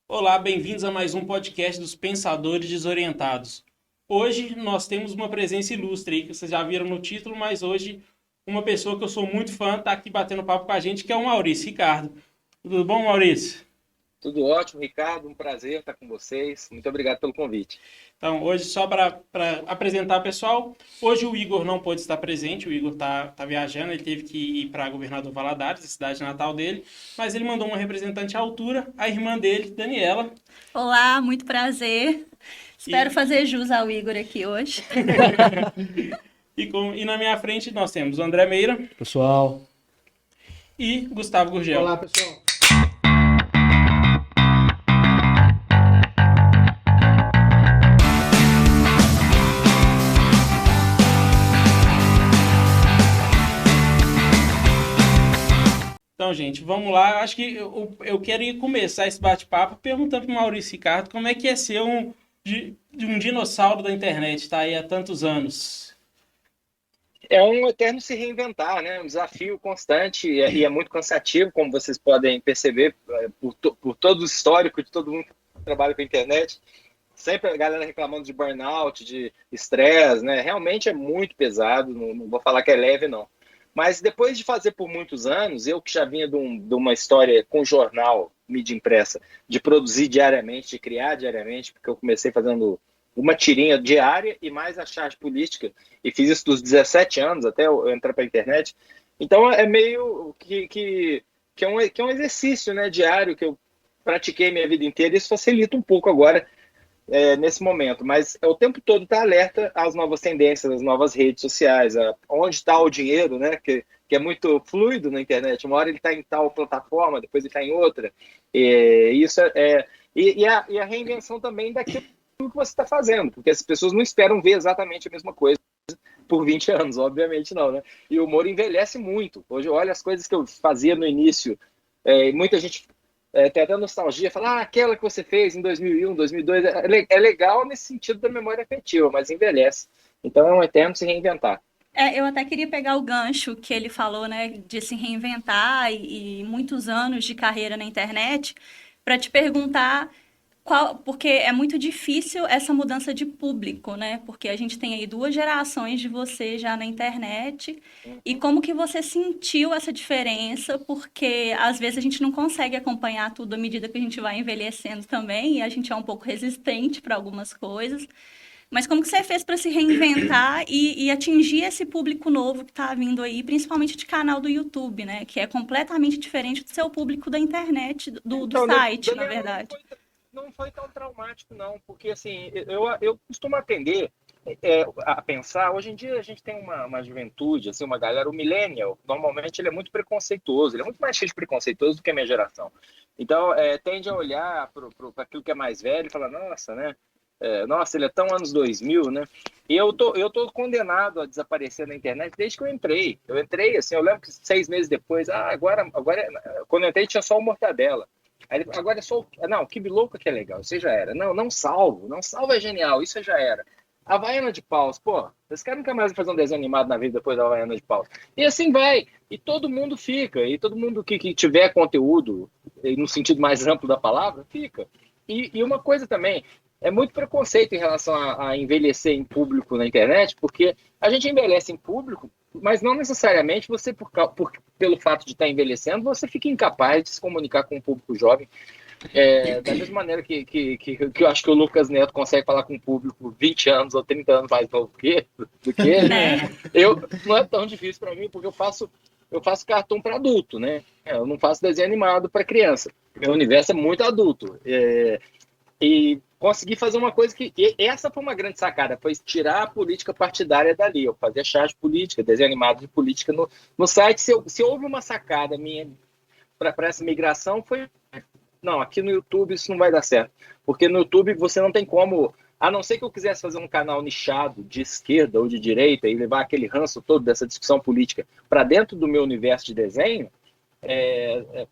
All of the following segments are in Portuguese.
Olá, bem-vindos a mais um podcast dos Pensadores Desorientados. Hoje nós temos uma presença ilustre aí, que vocês já viram no título, mas hoje uma pessoa que eu sou muito fã está aqui batendo papo com a gente, que é o Maurício Ricardo. Tudo bom, Maurício? Tudo ótimo, Ricardo. Um prazer estar com vocês. Muito obrigado pelo convite. Então, hoje, só para apresentar o pessoal, hoje o Igor não pôde estar presente, o Igor tá viajando, ele teve que ir para Governador Valadares, a cidade natal dele, mas ele mandou uma representante à altura, a irmã dele, Daniela, Olá, muito prazer. Espero e, fazer jus ao Igor aqui hoje. e na minha frente nós temos o André Meira Pessoal, e Gustavo Gurgel. olá pessoal. Então, gente, vamos lá. Eu acho que eu quero começar esse bate-papo perguntando para o Maurício Ricardo como é que é ser de um dinossauro da internet, tá aí há tantos anos. É um eterno se reinventar, né? Um desafio constante e é muito cansativo, como vocês podem perceber, por todo o histórico de todo mundo que trabalha com a internet. Sempre a galera reclamando de burnout, de estresse, né? Realmente é muito pesado, não vou falar que é leve, não. Mas depois de fazer por muitos anos, eu que já vinha de uma história com jornal, mídia impressa, de produzir diariamente, de criar diariamente, porque eu comecei fazendo uma tirinha diária e mais a charge política, e fiz isso dos 17 anos até eu entrar para a internet. Então é meio que é um exercício, né, diário que eu pratiquei minha vida inteira, e isso facilita um pouco agora nesse momento, mas é o tempo todo estar alerta às novas tendências, às novas redes sociais, onde está o dinheiro, né? Que é muito fluido na internet. Uma hora ele está em tal plataforma, depois ele está em outra. E a reinvenção também daquilo que você está fazendo, porque as pessoas não esperam ver exatamente a mesma coisa por 20 anos, obviamente não, né? E o humor envelhece muito. Hoje, olha as coisas que eu fazia no início, muita gente tem até nostalgia, fala, aquela que você fez em 2001, 2002, é legal nesse sentido da memória afetiva, mas envelhece. Então é um eterno se reinventar. Eu até queria pegar o gancho que ele falou, né, de se reinventar e muitos anos de carreira na internet, para te perguntar porque é muito difícil essa mudança de público, né? Porque a gente tem aí duas gerações de você já na internet. E como que você sentiu essa diferença? Porque às vezes a gente não consegue acompanhar tudo à medida que a gente vai envelhecendo também, e a gente é um pouco resistente para algumas coisas. Mas como que você fez para se reinventar e atingir esse público novo que está vindo aí, principalmente de canal do YouTube, né? Que é completamente diferente do seu público da internet, do Então, site, na Daniel, verdade. não foi tão traumático, não, porque assim, eu costumo atender a pensar, hoje em dia a gente tem uma juventude, assim, uma galera, o millennial, normalmente ele é muito preconceituoso, ele é muito mais cheio de preconceituoso do que a minha geração. Então, tende a olhar para aquilo que é mais velho e falar, nossa, né? Nossa, ele é tão anos 2000, né? E eu tô condenado a desaparecer na internet desde que eu entrei. Eu entrei, assim, eu lembro que 6 meses depois, agora, quando eu entrei tinha só o Mortadela. Aí, agora é só. Não, que louca que é legal, isso aí já era. Não, não salvo é genial, isso aí já era. Havaiana de Paus, pô, esse cara nunca mais vai fazer um desenho animado na vida depois da Havaiana de Paus. E assim vai, e todo mundo fica, e todo mundo que tiver conteúdo, no sentido mais amplo da palavra, fica. E uma coisa também, é muito preconceito em relação a envelhecer em público na internet, porque a gente envelhece em público, mas não necessariamente você, pelo fato de estar envelhecendo, você fica incapaz de se comunicar com o público jovem. Da mesma maneira que eu acho que o Lucas Neto consegue falar com o público 20 anos ou 30 anos mais novo do que ele, Né? não é tão difícil para mim, porque eu faço cartoon para adulto, né? Eu não faço desenho animado para criança. Meu universo é muito adulto. E consegui fazer uma coisa e essa foi uma grande sacada, foi tirar a política partidária dali. Eu fazia charge política, desenho animado de política no site. Se houve uma sacada minha para essa migração, foi não, aqui no YouTube isso não vai dar certo, porque no YouTube você não tem como, a não ser que eu quisesse fazer um canal nichado de esquerda ou de direita e levar aquele ranço todo dessa discussão política para dentro do meu universo de desenho.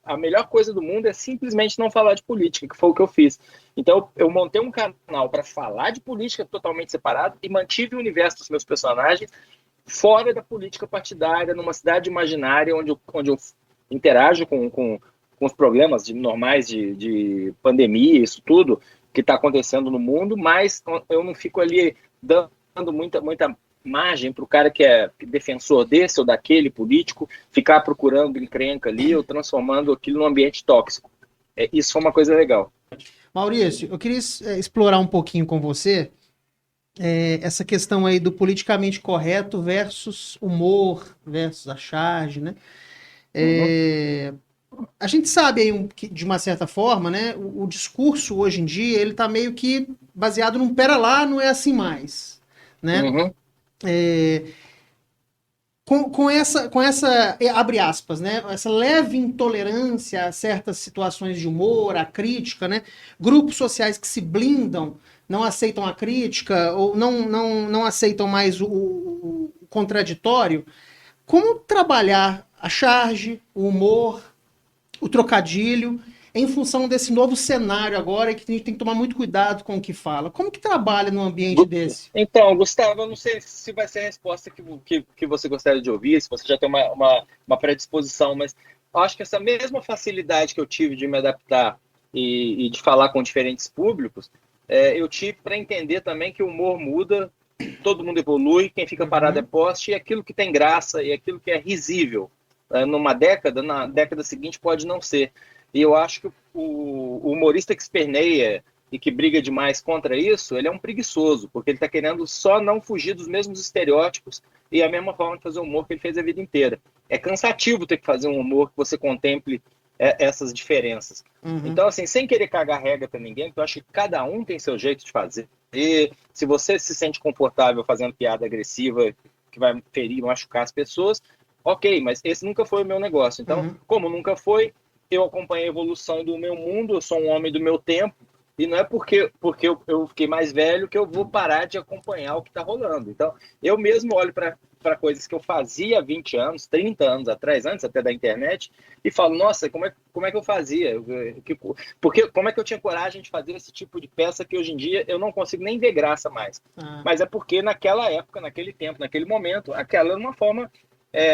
A melhor coisa do mundo é simplesmente não falar de política, que foi o que eu fiz. Então, eu montei um canal para falar de política totalmente separado e mantive o universo dos meus personagens fora da política partidária, numa cidade imaginária onde eu interajo com com os problemas normais de pandemia, isso tudo que está acontecendo no mundo, mas eu não fico ali dando muita margem para o cara que é defensor desse ou daquele político ficar procurando encrenca ali ou transformando aquilo num ambiente tóxico. Isso foi uma coisa legal. Maurício, eu queria explorar um pouquinho com você essa questão aí do politicamente correto versus humor, versus a charge, né? A gente sabe aí de uma certa forma, né? O discurso hoje em dia, ele tá meio que baseado num pera lá, não é assim mais, né? Com essa, abre aspas, né? Essa leve intolerância a certas situações de humor, a crítica, né? Grupos sociais que se blindam, não aceitam a crítica ou não aceitam mais o contraditório. Como trabalhar a charge, o humor, o trocadilho, em função desse novo cenário agora que a gente tem que tomar muito cuidado com o que fala? Como que trabalha num ambiente desse? Então, Gustavo, eu não sei se vai ser a resposta que você gostaria de ouvir, se você já tem uma predisposição, mas eu acho que essa mesma facilidade que eu tive de me adaptar e de falar com diferentes públicos, eu tive para entender também que o humor muda, todo mundo evolui, quem fica parado é poste, e aquilo que tem graça e aquilo que é risível numa década, na década seguinte pode não ser. E eu acho que o humorista que esperneia e que briga demais contra isso, ele é um preguiçoso, porque ele está querendo só não fugir dos mesmos estereótipos e a mesma forma de fazer humor que ele fez a vida inteira. É cansativo ter que fazer um humor que você contemple essas diferenças. Então, assim, sem querer cagar regra para ninguém, porque eu acho que cada um tem seu jeito de fazer. E se você se sente confortável fazendo piada agressiva que vai ferir, machucar as pessoas, ok, mas esse nunca foi o meu negócio. Então, como nunca foi, eu acompanhei a evolução do meu mundo, eu sou um homem do meu tempo, e não é porque eu fiquei mais velho que eu vou parar de acompanhar o que está rolando. Então, eu mesmo olho para coisas que eu fazia há 20 anos, 30 anos atrás, antes até da internet, e falo, nossa, como é que eu fazia? Porque como é que eu tinha coragem de fazer esse tipo de peça que hoje em dia eu não consigo nem ver graça mais? Mas é porque naquela época, naquele tempo, naquele momento, aquela era uma forma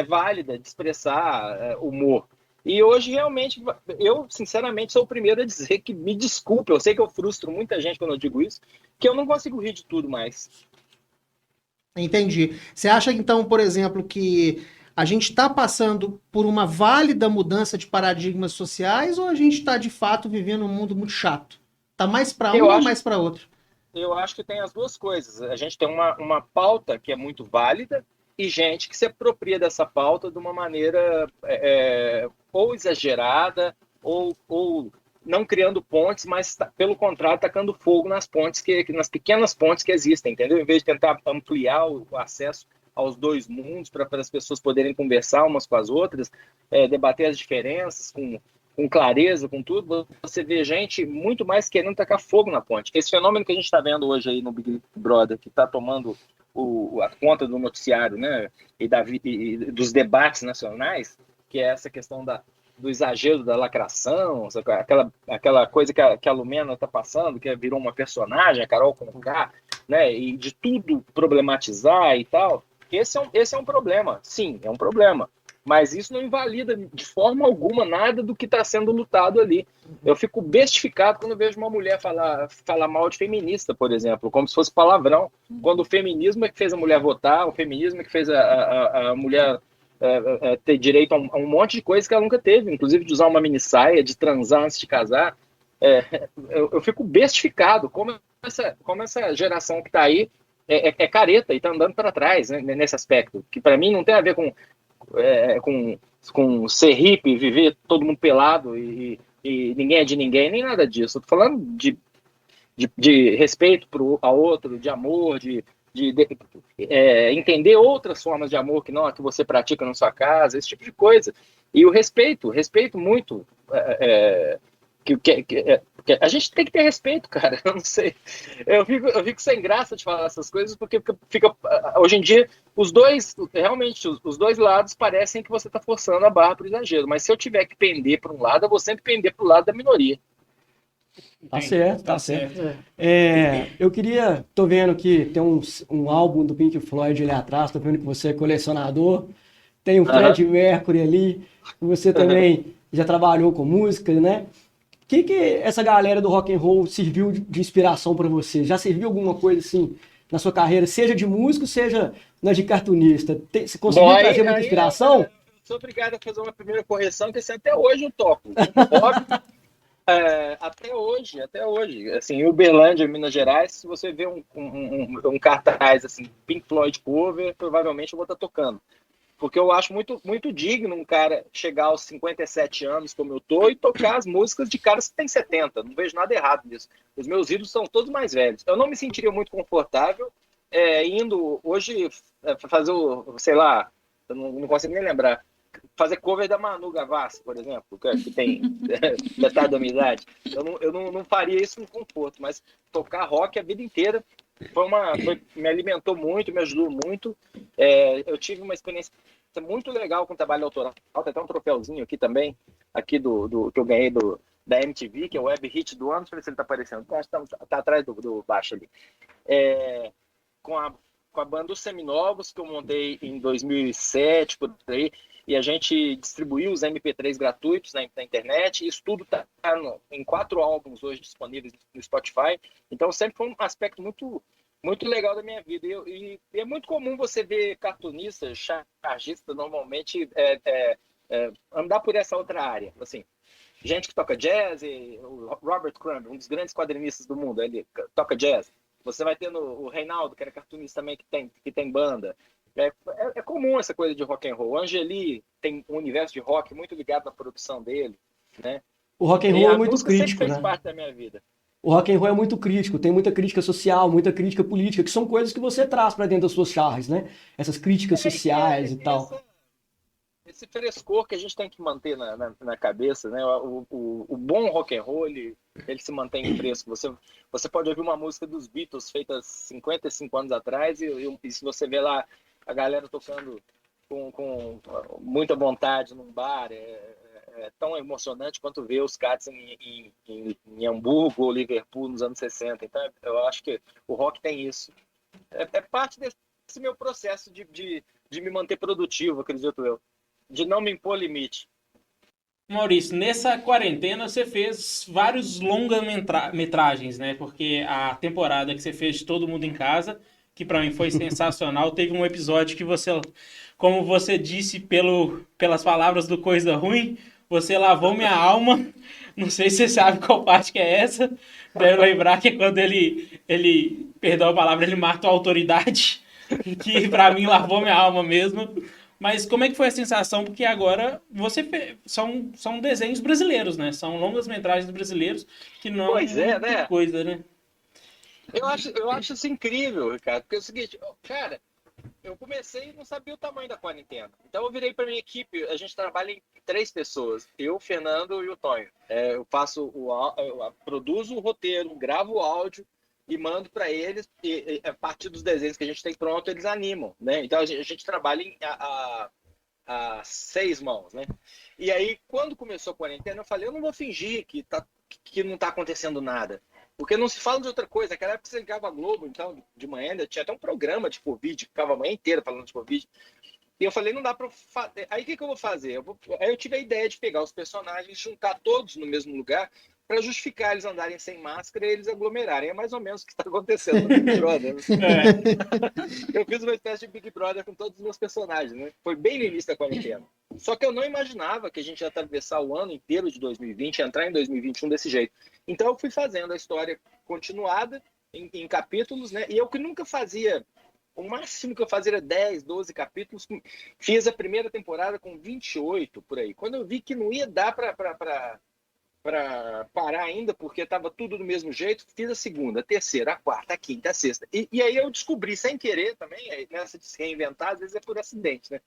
válida de expressar humor. E hoje, realmente, eu, sinceramente, sou o primeiro a dizer que, me desculpe, eu sei que eu frustro muita gente quando eu digo isso, que eu não consigo rir de tudo mais. Entendi. Você acha, então, por exemplo, que a gente está passando por uma válida mudança de paradigmas sociais ou a gente está, de fato, vivendo um mundo muito chato? Está mais para um ou mais para outro? Eu acho que tem as duas coisas. A gente tem uma pauta que é muito válida, e gente que se apropria dessa pauta de uma maneira ou exagerada ou não criando pontes, mas pelo contrário tacando fogo nas pontes nas pequenas pontes que existem, entendeu? Em vez de tentar ampliar o acesso aos dois mundos para as pessoas poderem conversar umas com as outras, debater as diferenças com clareza, com tudo, você vê gente muito mais querendo tacar fogo na ponte. Esse fenômeno que a gente está vendo hoje aí no Big Brother, que está tomando a conta do noticiário, né, e dos debates nacionais, que é essa questão do exagero da lacração, aquela coisa que a Lumena está passando, que virou uma personagem, a Carol Conká, né, e de tudo problematizar e tal. Esse é um problema, sim, é um problema. Mas isso não invalida de forma alguma nada do que está sendo lutado ali. Eu fico bestificado quando vejo uma mulher falar mal de feminista, por exemplo, como se fosse palavrão. Quando o feminismo é que fez a mulher votar, o feminismo é que fez a mulher ter direito a um monte de coisas que ela nunca teve, inclusive de usar uma minissaia, de transar antes de casar. Eu fico bestificado como essa geração que está aí é careta e está andando para trás, né, nesse aspecto, que para mim não tem a ver com ser hippie, viver todo mundo pelado e ninguém é de ninguém, nem nada disso. Eu tô falando de respeito ao outro, de amor, de entender outras formas de amor que não a que você pratica na sua casa, esse tipo de coisa. E o respeito muito. Que a gente tem que ter respeito, cara. Eu não sei. Eu fico sem graça de falar essas coisas, porque hoje em dia, os dois lados parecem que você está forçando a barra para o exagero. Mas se eu tiver que pender para um lado, eu vou sempre pender para o lado da minoria. Tá certo, tá certo. Eu tô vendo que tem um álbum do Pink Floyd ali atrás, tô vendo que você é colecionador, tem o Fred Mercury ali, você também já trabalhou com música, né? O que essa galera do rock and roll serviu de inspiração para você? Já serviu alguma coisa assim na sua carreira, seja de músico, seja na de cartunista? Você conseguiu trazer muita inspiração? Eu sou obrigado a fazer uma primeira correção, que assim, até hoje eu toco. Rock, até hoje. Assim, em Uberlândia, Minas Gerais, se você vê um cartaz assim, Pink Floyd cover, provavelmente eu vou estar tocando. Porque eu acho muito, muito digno um cara chegar aos 57 anos, como eu tô, e tocar as músicas de caras que têm 70. Não vejo nada errado nisso. Os meus ídolos são todos mais velhos. Eu não me sentiria muito confortável indo hoje fazer sei lá, eu não consigo nem lembrar, fazer cover da Manu Gavassi, por exemplo, que tem metade da minha idade. Eu não faria isso com conforto, mas tocar rock a vida inteira me alimentou muito, me ajudou muito. Eu tive uma experiência muito legal com trabalho autoral. Tem até um troféuzinho aqui também, aqui do que eu ganhei da MTV, que é o Web Hit do ano. Deixa eu ver se ele está aparecendo. Acho que tá atrás do baixo ali. Com a banda Os Seminovos, que eu montei em 2007, por aí, e a gente distribuiu os MP3 gratuitos na internet. Isso tudo está em 4 álbuns hoje disponíveis no Spotify. Então sempre foi um aspecto muito, muito legal da minha vida. E é muito comum você ver cartunistas, chargistas, normalmente andar por essa outra área. Assim, gente que toca jazz, o Robert Crumb, um dos grandes quadrinistas do mundo, ele toca jazz. Você vai tendo o Reinaldo, que era cartunista também, que tem banda. É comum essa coisa de rock and roll. O Angeli tem um universo de rock muito ligado na produção dele, né? O rock and roll é muito crítico, sempre fez né? parte da minha vida. O rock and roll é muito crítico, tem muita crítica social, muita crítica política, que são coisas que você traz para dentro das suas charges, né? Essas críticas sociais e tal. Esse frescor que a gente tem que manter na cabeça, né? O bom rock and roll, ele se mantém fresco. Você pode ouvir uma música dos Beatles feita 55 anos atrás e se você vê lá a galera tocando com muita vontade num bar, é tão emocionante quanto ver os Cats em Hamburgo ou Liverpool nos anos 60. Então eu acho que o rock tem isso. É parte desse meu processo de me manter produtivo, acredito eu. De não me impor limite. Maurício, nessa quarentena você fez vários longa-metragens, né? Porque a temporada que você fez de Todo Mundo em Casa, que pra mim foi sensacional, teve um episódio que você, como você disse pelas palavras do Coisa Ruim, você lavou minha alma. Não sei se você sabe qual parte que é essa. Deve lembrar que é quando ele, perdão a palavra, ele mata a autoridade, que pra mim lavou minha alma mesmo. Mas como é que foi a sensação? Porque agora são desenhos brasileiros, né? São longas-metragens brasileiros que não Pois é é, né? coisa, né? Eu acho isso incrível, Ricardo, porque é o seguinte, cara, eu comecei e não sabia o tamanho da quarentena. Então eu virei para minha equipe, a gente trabalha em 3 pessoas, eu, o Fernando e o Tonho. Eu produzo o roteiro, gravo o áudio e mando para eles, e a partir dos desenhos que a gente tem pronto, eles animam, né? Então a gente trabalha a 6 mãos, né? E aí, quando começou a quarentena, eu falei, eu não vou fingir que não está acontecendo nada. Porque não se fala de outra coisa. Naquela época você ligava a Globo, então, de manhã, ainda tinha até um programa de Covid, que ficava a manhã inteira falando de Covid. E eu falei, não dá para fazer. Aí o que eu vou fazer? Aí eu tive a ideia de pegar os personagens, juntar todos no mesmo lugar, para justificar eles andarem sem máscara e eles aglomerarem. É mais ou menos o que está acontecendo no Big Brother. Né? Eu fiz uma espécie de Big Brother com todos os meus personagens, né? Foi bem no início da quarentena. Só que eu não imaginava que a gente ia atravessar o ano inteiro de 2020, entrar em 2021 desse jeito. Então eu fui fazendo a história continuada em capítulos, né? E eu que nunca fazia, o máximo que eu fazia era 10, 12 capítulos. Fiz a primeira temporada com 28, por aí. Quando eu vi que não ia dar para parar ainda, porque estava tudo do mesmo jeito, fiz a segunda, a terceira, a quarta, a quinta, a sexta. E aí eu descobri, sem querer também, nessa de se reinventar, às vezes é por acidente, né?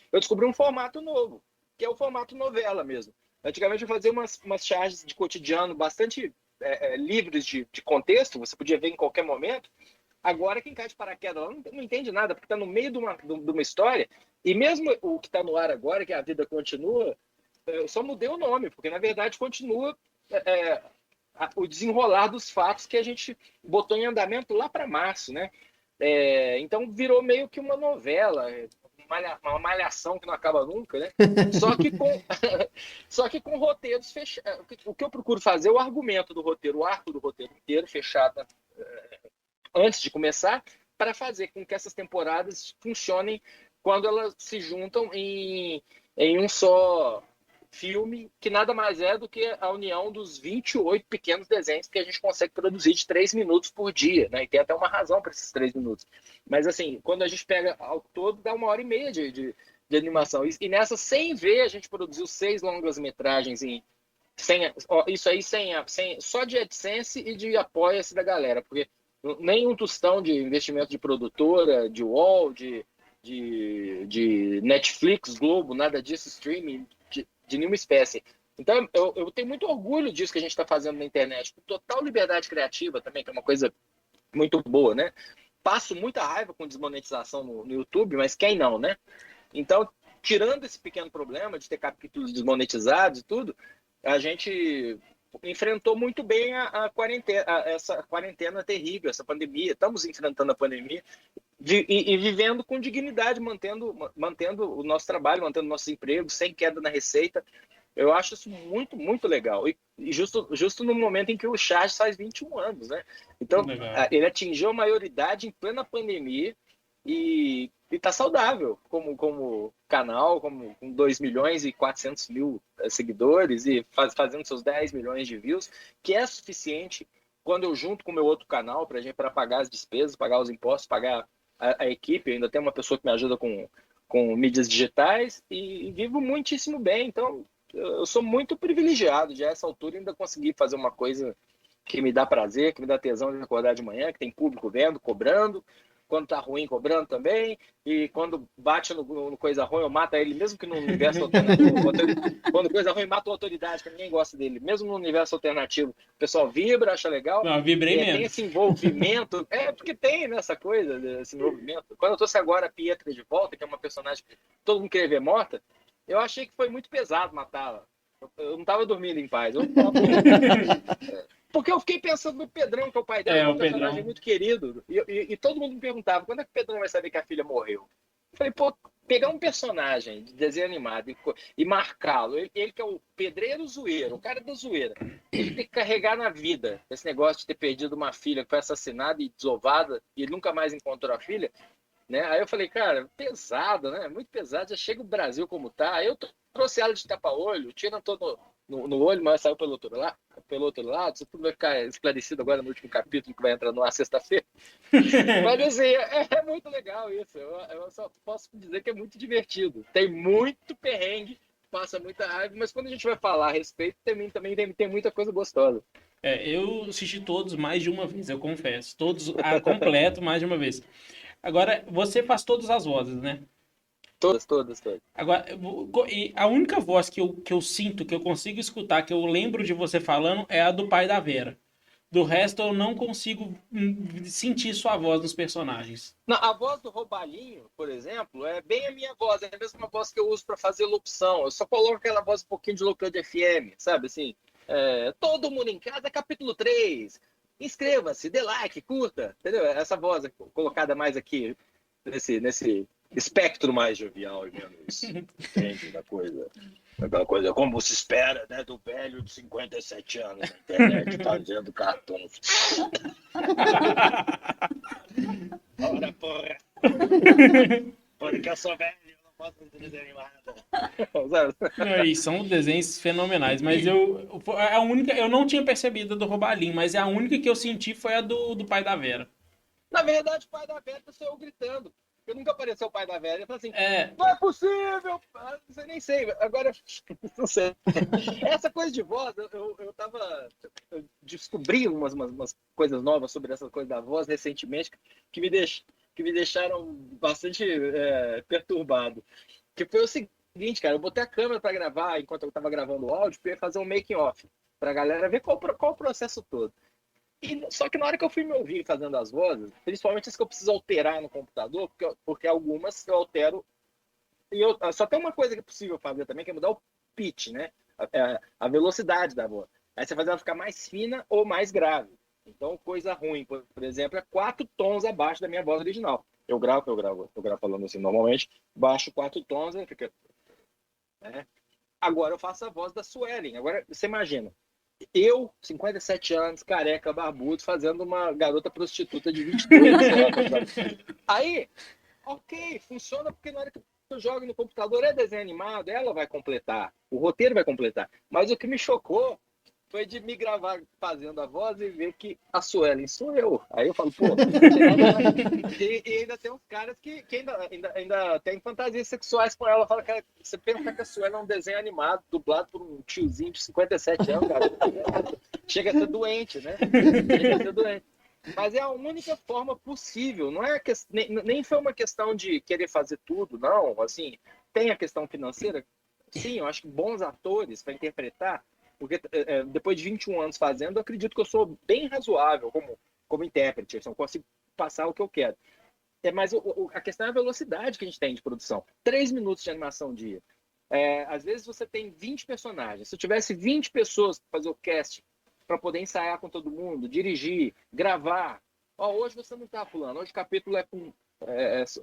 Eu descobri um formato novo, que é o formato novela mesmo. Antigamente eu fazia umas charges de cotidiano bastante livres de contexto, você podia ver em qualquer momento. Agora quem cai de paraquedas lá não entende nada, porque está no meio de uma história, e mesmo o que está no ar agora, que a vida continua, eu só mudei o nome, porque na verdade continua o desenrolar dos fatos que a gente botou em andamento lá para março, né? Então virou meio que uma novela, uma malhação que não acaba nunca, né? Só que com, só que com roteiros fechados. O que eu procuro fazer é o argumento do roteiro, o arco do roteiro inteiro fechado antes de começar, para fazer com que essas temporadas funcionem quando elas se juntam em um só filme, que nada mais é do que a união dos 28 pequenos desenhos que a gente consegue produzir de 3 minutos por dia, né? E tem até uma razão para esses 3 minutos. Mas, assim, quando a gente pega ao todo, dá 1h30 de animação. E nessa, sem ver, a gente produziu 6 longas-metragens isso aí só de AdSense e de apoia-se da galera, porque nem um tostão de investimento de produtora, de UOL, de Netflix, Globo, nada disso, streaming, de nenhuma espécie. Então, eu tenho muito orgulho disso que a gente está fazendo na internet, com total liberdade criativa também, que é uma coisa muito boa, né? Passo muita raiva com desmonetização no YouTube, mas quem não, né? Então, tirando esse pequeno problema de ter capítulos desmonetizados e tudo, a gente enfrentou muito bem a quarentena, essa quarentena terrível, essa pandemia. Estamos enfrentando a pandemia e vivendo com dignidade, mantendo o nosso trabalho, mantendo o nosso emprego, sem queda na receita. Eu acho isso muito, muito legal. E justo no momento em que o Charge faz 21 anos, né? Então, ele atingiu a maioridade em plena pandemia e está saudável como canal, com 2.400.000 seguidores e fazendo seus 10 milhões de views, que é suficiente quando eu junto com o meu outro canal para pagar as despesas, pagar os impostos, pagar a equipe. Eu ainda tenho uma pessoa que me ajuda com mídias digitais e vivo muitíssimo bem. Então, eu sou muito privilegiado de a essa altura ainda conseguir fazer uma coisa que me dá prazer, que me dá tesão de acordar de manhã, que tem público vendo, cobrando. Quando tá ruim, cobrando também. E quando bate no coisa ruim, eu mato ele, mesmo que no universo alternativo. Quando coisa ruim, mata a autoridade, que ninguém gosta dele. Mesmo no universo alternativo, o pessoal vibra, acha legal. Não, vibrei mesmo. Tem esse envolvimento. Porque tem nessa coisa, esse envolvimento. Quando eu trouxe agora a Pietra de volta, que é uma personagem que todo mundo queria ver morta, eu achei que foi muito pesado matá-la. Eu não tava dormindo em paz. Porque eu fiquei pensando no Pedrão, que é o pai dela, que é um personagem muito querido. E todo mundo me perguntava, quando é que o Pedrão vai saber que a filha morreu? Eu falei, pô, pegar um personagem de desenho animado e marcá-lo, ele que é o pedreiro zoeiro, o cara da zoeira, ele tem que carregar na vida esse negócio de ter perdido uma filha que foi assassinada e desovada e ele nunca mais encontrou a filha, né? Aí eu falei, cara, pesado, né? Muito pesado, já chega o Brasil como tá. Aí eu trouxe ela de tapa-olho, tira todo no olho, mas saiu pelo outro lado. Isso tudo vai ficar esclarecido agora no último capítulo que vai entrar na sexta-feira. Mas assim, é muito legal isso. Eu só posso dizer que é muito divertido. Tem muito perrengue, passa muita raiva, mas quando a gente vai falar a respeito, também tem muita coisa gostosa. Eu assisti todos mais de uma vez, eu confesso. Todos completo mais de uma vez. Agora, você faz todas as vozes, né? Todas. Agora, e a única voz que eu sinto, que eu consigo escutar, que eu lembro de você falando, é a do pai da Vera. Do resto, eu não consigo sentir sua voz nos personagens. Não, a voz do Roubalhinho, por exemplo, é bem a minha voz. É a mesma voz que eu uso para fazer locução. Eu só coloco aquela voz um pouquinho de locutor de FM, sabe? Assim, todo mundo em casa, capítulo 3. Inscreva-se, dê like, curta. Entendeu? Essa voz é colocada mais aqui, nesse espectro mais jovial e menos entende da coisa. Aquela coisa como se espera, né, do velho de 57 anos na internet fazendo cartões. Ora, porra! Porque eu sou velho, eu não posso fazer desenho animado. E são desenhos fenomenais, mas a única, eu não tinha percebido a do Roubalhinho, mas a única que eu senti foi a do pai da Vera. Na verdade, o pai da Vera sou eu gritando. Porque nunca apareceu o pai da Vera. Eu falei assim, não é possível! Não sei, nem sei. Agora, não sei. Essa coisa de voz, eu descobri umas coisas novas sobre essa coisa da voz recentemente que me deixaram bastante perturbado. Que foi o seguinte, cara, eu botei a câmera para gravar enquanto eu estava gravando o áudio, para fazer um making off, para a galera ver qual o processo todo. Só que na hora que eu fui me ouvir fazendo as vozes, principalmente as que eu preciso alterar no computador, porque algumas eu altero. E só tem uma coisa que é possível fazer também, que é mudar o pitch, né? A velocidade da voz. Aí você faz ela ficar mais fina ou mais grave. Então, coisa ruim, por exemplo, é 4 tons abaixo da minha voz original. Eu gravo falando assim normalmente, baixo 4 tons, aí fica... né? Agora eu faço a voz da Suelen. Agora, você imagina, eu, 57 anos, careca, barbudo, fazendo uma garota prostituta de 22 anos. Aí, ok, funciona porque na hora que eu jogo no computador é desenho animado, ela vai completar, o roteiro vai completar. Mas o que me chocou foi de me gravar fazendo a voz e ver que a Suelen sou eu. Aí eu falo, pô... E ainda tem uns caras que ainda tem fantasias sexuais com ela. Fala que você pensa que a Suelen é um desenho animado, dublado por um tiozinho de 57 anos, cara. Chega a ser doente, né? Chega a ser doente. Mas é a única forma possível. Não é nem foi uma questão de querer fazer tudo, não. Assim, tem a questão financeira. Sim, eu acho que bons atores para interpretar, porque depois de 21 anos fazendo, eu acredito que eu sou bem razoável como intérprete. Eu consigo passar o que eu quero. Mas a questão é a velocidade que a gente tem de produção. 3 minutos de animação dia. Às vezes você tem 20 personagens. Se eu tivesse 20 pessoas para fazer o casting, para poder ensaiar com todo mundo, dirigir, gravar. Hoje você não está fulano, hoje o capítulo é com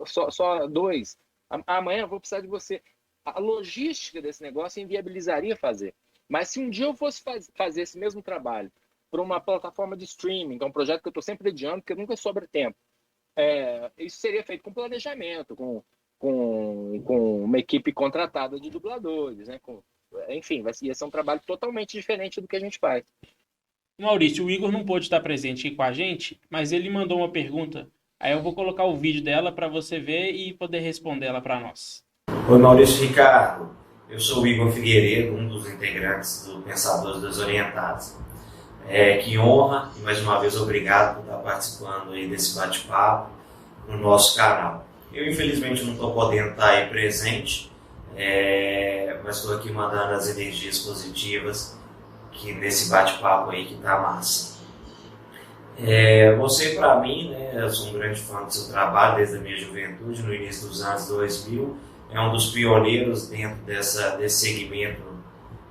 só 2. Amanhã eu vou precisar de você. A logística desse negócio inviabilizaria fazer. Mas se um dia eu fosse fazer esse mesmo trabalho para uma plataforma de streaming, que é um projeto que eu estou sempre adiando, porque nunca sobra tempo, isso seria feito com planejamento, com uma equipe contratada de dubladores, né? Enfim, ia ser um trabalho totalmente diferente do que a gente faz. Maurício, o Igor não pôde estar presente aqui com a gente, mas ele mandou uma pergunta. Aí eu vou colocar o vídeo dela para você ver e poder responder ela para nós. Oi, Maurício Ricardo. Eu sou o Igor Figueiredo, um dos integrantes do Pensadores Desorientados. Que honra e mais uma vez obrigado por estar participando aí desse bate-papo no nosso canal. Eu infelizmente não estou podendo estar aí presente, mas estou aqui mandando as energias positivas que nesse bate-papo aí que tá massa. Você, para mim, né, eu sou um grande fã do seu trabalho desde a minha juventude, no início dos anos 2000, é um dos pioneiros dentro desse segmento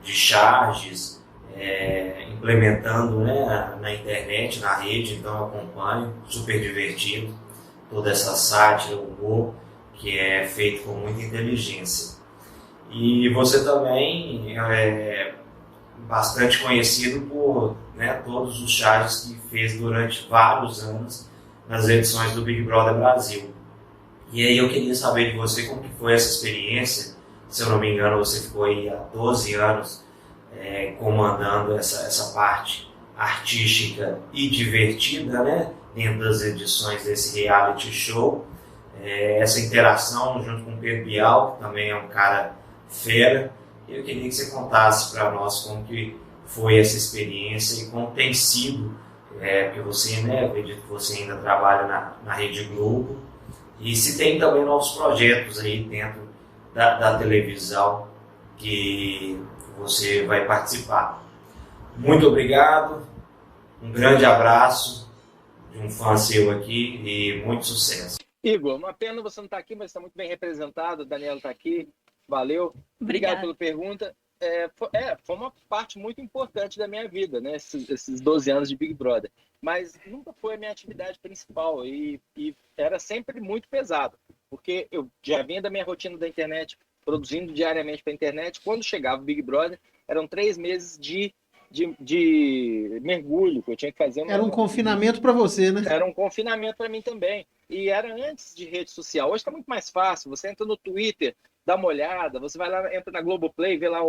de charges, implementando, né, na internet, na rede, então eu acompanho, super divertido, toda essa sátira, humor, que é feito com muita inteligência. E você também é bastante conhecido por, né, todos os charges que fez durante vários anos nas edições do Big Brother Brasil. E aí eu queria saber de você como que foi essa experiência. Se eu não me engano, você ficou aí há 12 anos comandando essa parte artística e divertida, né, dentro das edições desse reality show. Essa interação junto com o Pedro Bial, que também é um cara fera. Eu queria que você contasse para nós como que foi essa experiência e como tem sido, porque você, né, acredito que você ainda trabalha na Rede Globo, e se tem também novos projetos aí dentro da televisão que você vai participar. Muito obrigado, um grande abraço de um fã seu aqui e muito sucesso. Igor, uma pena você não estar aqui, mas está muito bem representado, o Daniel está aqui, valeu. Obrigado pela pergunta. Foi uma parte muito importante da minha vida, né? Esses 12 anos de Big Brother. Mas nunca foi a minha atividade principal e era sempre muito pesado, porque eu já vinha da minha rotina da internet, produzindo diariamente para a internet. Quando chegava o Big Brother, eram 3 meses de mergulho que eu tinha que fazer. Era um confinamento para você, né? Era um confinamento para mim também. E era antes de rede social. Hoje está muito mais fácil. Você entra no Twitter, dá uma olhada, você vai lá, entra na Globoplay, vê lá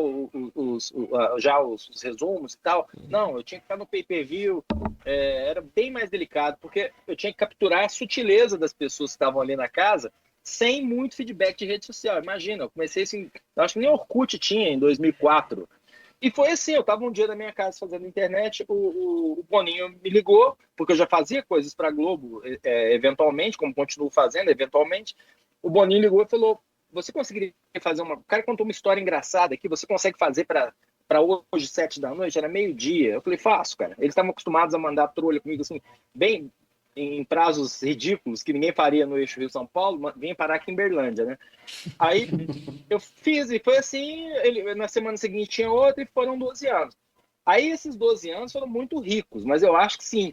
já os resumos e tal. Não, eu tinha que estar no pay-per-view. Era bem mais delicado, porque eu tinha que capturar a sutileza das pessoas que estavam ali na casa, sem muito feedback de rede social. Imagina, eu comecei assim, eu acho que nem Orkut tinha em 2004. E foi assim, eu estava um dia na minha casa fazendo internet, o Boninho me ligou, porque eu já fazia coisas para a Globo, eventualmente, como continuo fazendo, eventualmente. O Boninho ligou e falou, você conseguiria fazer uma... O cara contou uma história engraçada aqui, você consegue fazer para hoje, 7 da noite? Era meio-dia. Eu falei, faço, cara. Eles estavam acostumados a mandar trolha comigo, assim, bem em prazos ridículos, que ninguém faria no eixo Rio-São Paulo, vinha parar aqui em Berlândia, né? Aí eu fiz, e foi assim, na semana seguinte tinha outra, e foram 12 anos. Aí esses 12 anos foram muito ricos, mas eu acho que sim,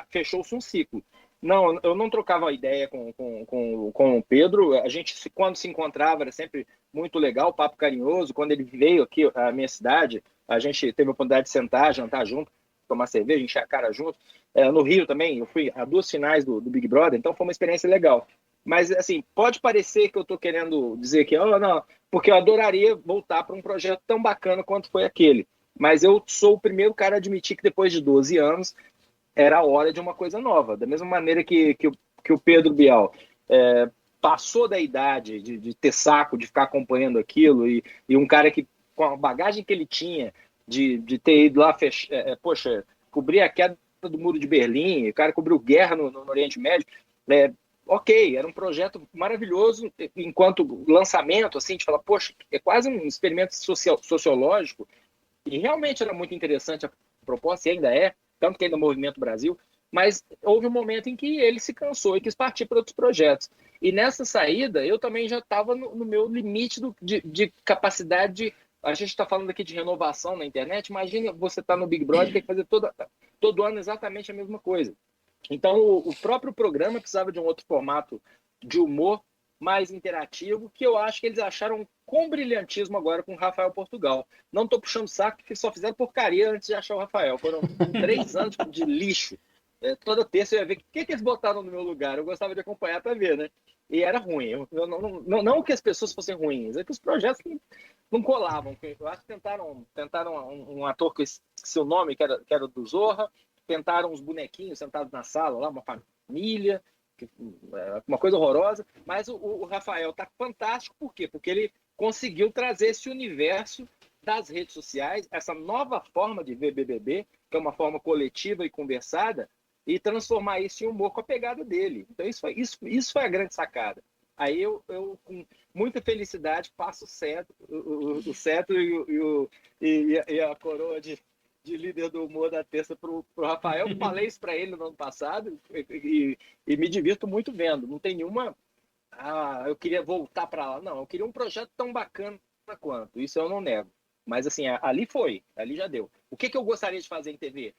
fechou-se um ciclo. Não, eu não trocava ideia com o Pedro, a gente, quando se encontrava, era sempre muito legal, papo carinhoso. Quando ele veio aqui à minha cidade, a gente teve a oportunidade de sentar, jantar junto, tomar cerveja, encher a cara junto. No Rio também, eu fui a 2 finais do Big Brother, então foi uma experiência legal. Mas, assim, pode parecer que eu estou querendo dizer que, não, porque eu adoraria voltar para um projeto tão bacana quanto foi aquele. Mas eu sou o primeiro cara a admitir que depois de 12 anos era a hora de uma coisa nova. Da mesma maneira que o Pedro Bial passou da idade de ter saco, de ficar acompanhando aquilo, e um cara que, com a bagagem que ele tinha, de ter ido lá, cobrir a queda do Muro de Berlim, o cara cobriu guerra no Oriente Médio, ok, era um projeto maravilhoso enquanto lançamento, assim, de falar, poxa, é quase um experimento sociológico, e realmente era muito interessante a proposta, e ainda é, tanto que ainda movimenta o Brasil, mas houve um momento em que ele se cansou e quis partir para outros projetos. E nessa saída, eu também já estava no meu limite de capacidade de... A gente está falando aqui de renovação na internet, imagine você estar no Big Brother e ter que fazer todo ano exatamente a mesma coisa. Então, o próprio programa precisava de um outro formato de humor mais interativo, que eu acho que eles acharam com brilhantismo agora com o Rafael Portugal. Não estou puxando saco, porque só fizeram porcaria antes de achar o Rafael. Foram 3 anos de lixo. Toda terça eu ia ver o que eles botaram no meu lugar. Eu gostava de acompanhar para ver, né? E era ruim. Não que as pessoas fossem ruins, é que os projetos não colavam. Eu acho que tentaram um ator que eu esqueci o nome, que era do Zorra, tentaram uns bonequinhos sentados na sala, lá, uma família, uma coisa horrorosa, mas o Rafael tá fantástico, por quê? Porque ele conseguiu trazer esse universo das redes sociais, essa nova forma de ver BBB, que é uma forma coletiva e conversada, e transformar isso em humor com a pegada dele. Então isso foi a grande sacada. Aí eu com muita felicidade, passo o cetro e a coroa de líder do humor da terça para o Rafael. Eu falei isso para ele no ano passado e me divirto muito vendo. Não tem nenhuma... eu queria voltar para lá. Não, eu queria um projeto tão bacana quanto. Isso eu não nego. Mas, assim, ali já deu. O que eu gostaria de fazer em TV,